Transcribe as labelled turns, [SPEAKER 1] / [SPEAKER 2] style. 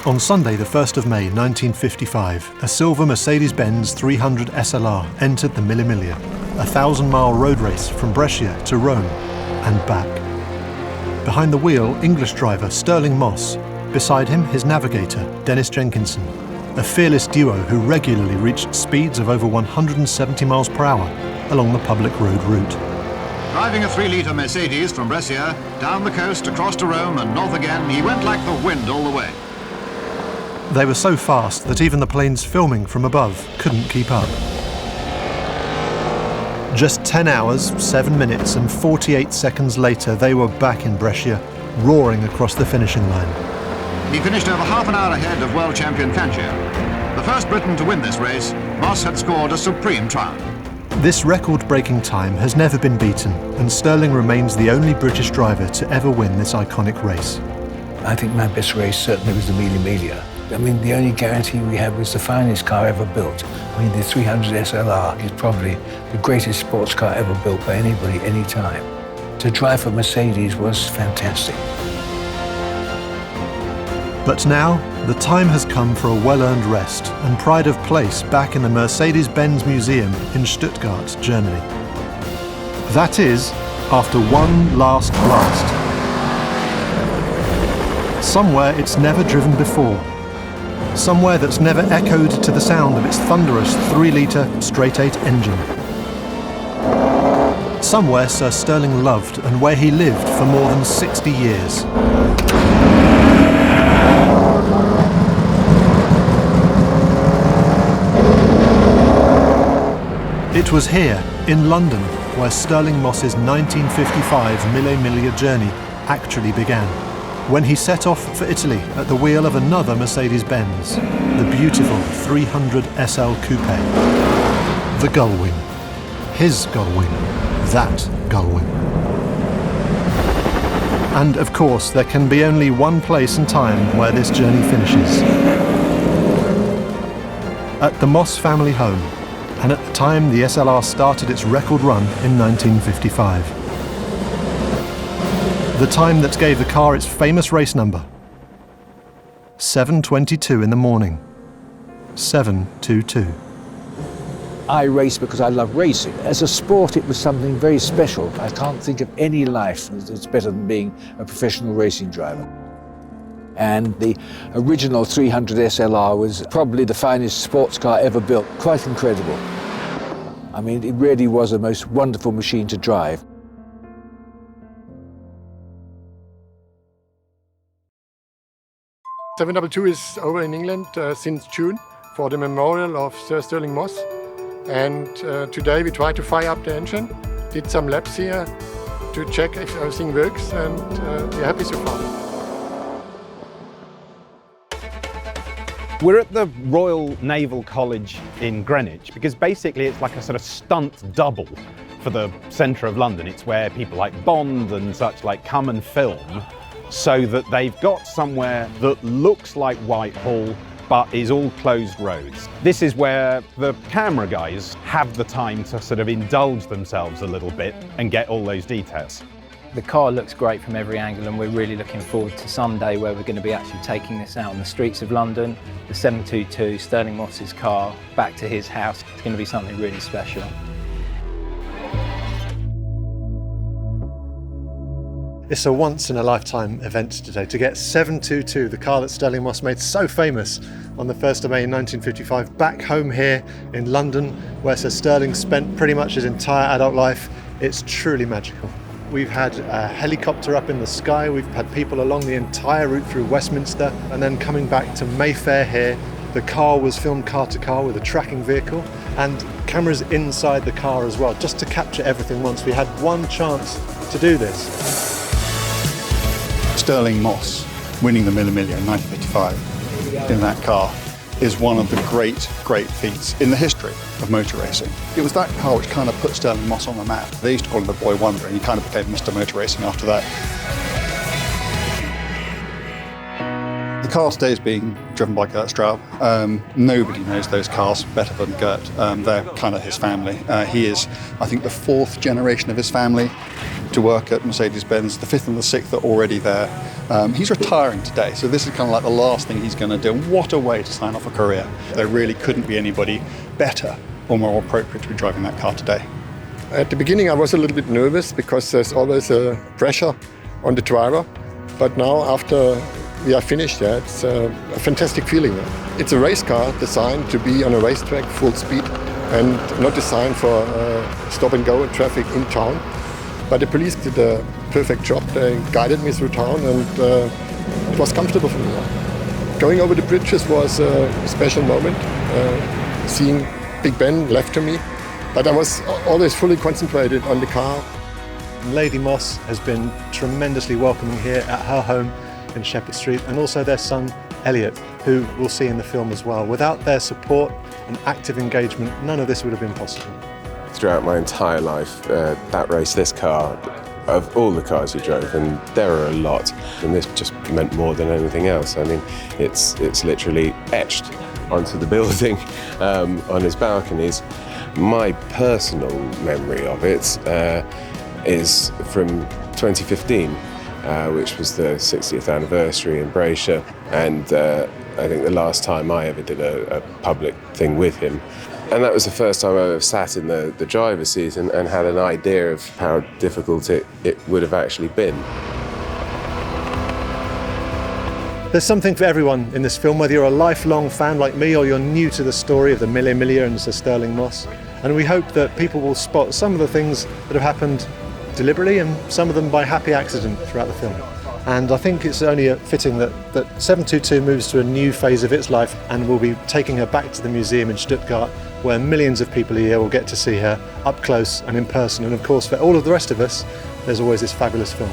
[SPEAKER 1] On Sunday, the 1st of May 1955, a silver Mercedes-Benz 300 SLR entered the Mille Miglia, a 1,000-mile road race from Brescia to Rome and back. Behind the wheel, English driver Stirling Moss. Beside him, his navigator, Dennis Jenkinson, a fearless duo who regularly reached speeds of over 170 miles per hour along the public road route.
[SPEAKER 2] Driving a 3-litre Mercedes from Brescia, down the coast, across to Rome and north again, he went like the wind all the way.
[SPEAKER 1] They were so fast that even the planes filming from above couldn't keep up. Just 10 hours, 7 minutes and 48 seconds later, they were back in Brescia, roaring across the finishing line.
[SPEAKER 2] He finished over half an hour ahead of world champion Fangio. The first Briton to win this race, Moss had scored a supreme triumph.
[SPEAKER 1] This record-breaking time has never been beaten, and Stirling remains the only British driver to ever win this iconic race.
[SPEAKER 3] I think my best race certainly was the Mille Miglia. I mean, the only guarantee we had was the finest car ever built. I mean, the 300 SLR is probably the greatest sports car ever built by anybody, any time. To drive for Mercedes was fantastic.
[SPEAKER 1] But now, the time has come for a well-earned rest and pride of place back in the Mercedes-Benz Museum in Stuttgart, Germany. That is, after one last blast. Somewhere it's never driven before. Somewhere that's never echoed to the sound of its thunderous 3-litre straight-eight engine. Somewhere Sir Stirling loved and where he lived for more than 60 years. It was here, in London, where Stirling Moss's 1955 Mille Miglia journey actually began, when he set off for Italy at the wheel of another Mercedes-Benz, the beautiful 300 SL Coupe. The Gullwing. His Gullwing. That Gullwing. And of course, there can be only one place and time where this journey finishes. At the Moss family home, and at the time the SLR started its record run in 1955. The time that gave the car its famous race number. 7:22 in the morning. 7:22.
[SPEAKER 3] I race because I love racing. As a sport, it was something very special. I can't think of any life that's better than being a professional racing driver. And the original 300 SLR was probably the finest sports car ever built. Quite incredible. I mean, it really was a most wonderful machine to drive.
[SPEAKER 4] "722 is over in England since June for the memorial of Sir Stirling Moss. And today we tried to fire up the engine, did some laps here to check if everything works, and we're happy so far.
[SPEAKER 5] We're at the Royal Naval College in Greenwich because basically it's like a sort of stunt double for the centre of London. It's where people like Bond and such like come and film, so that they've got somewhere that looks like Whitehall but is all closed roads. This is where the camera guys have the time to sort of indulge themselves a little bit and get all those details.
[SPEAKER 6] The car looks great from every angle, and we're really looking forward to someday where we're going to be actually taking this out on the streets of London. The 722, Stirling Moss's car, back to his house. It's going to be something really special.
[SPEAKER 1] It's a once-in-a-lifetime event today to get 722, the car that Stirling Moss made so famous on the 1st of May 1955, back home here in London, where Sir Stirling spent pretty much his entire adult life. It's truly magical. We've had a helicopter up in the sky, we've had people along the entire route through Westminster, and then coming back to Mayfair here. The car was filmed car to car with a tracking vehicle and cameras inside the car as well, just to capture everything once. We had one chance to do this.
[SPEAKER 7] Stirling Moss winning the Mille Miglia in 1955 in that car is one of the great feats in the history of motor racing. It was that car which kind of put Stirling Moss on the map. They used to call him the Boy Wonder, and he kind of became Mr. Motor Racing after that. The car today is being driven by Gert Straub. Nobody knows those cars better than Gert. They're kind of his family. He is, I think, the 4th generation of his family. to work at Mercedes-Benz. The 5th and the 6th are already there. He's retiring today, so this is kind of like the last thing he's going to do. And what a way to sign off a career. There really couldn't be anybody better or more appropriate to be driving that car today.
[SPEAKER 4] At the beginning I was a little bit nervous because there's always a pressure on the driver, but now after we are finished, it's a fantastic feeling. It's a race car designed to be on a racetrack full speed and not designed for stop and go traffic in town. But the police did a perfect job. They guided me through town and it was comfortable for me. Going over the bridges was a special moment, seeing Big Ben left to me. But I was always fully concentrated on the car.
[SPEAKER 1] Lady Moss has been tremendously welcoming here at her home in Shepherd Street, and also their son Elliot, who we'll see in the film as well. Without their support and active engagement, none of this would have been possible.
[SPEAKER 8] Throughout my entire life, that race, this car, of all the cars he drove, and there are a lot, and this just meant more than anything else. I mean, it's literally etched onto the building on his balconies. My personal memory of it is from 2015, which was the 60th anniversary in Braysher, and I think the last time I ever did a public thing with him. And that was the first time I ever sat in the driver's seat and had an idea of how difficult it would have actually been.
[SPEAKER 1] There's something for everyone in this film, whether you're a lifelong fan like me or you're new to the story of the Mille Miglia and Sir Stirling Moss. And we hope that people will spot some of the things that have happened deliberately and some of them by happy accident throughout the film. And I think it's only fitting that 722 moves to a new phase of its life, and we'll be taking her back to the museum in Stuttgart, where millions of people a year will get to see her up close and in person. And of course, for all of the rest of us, there's always this fabulous film.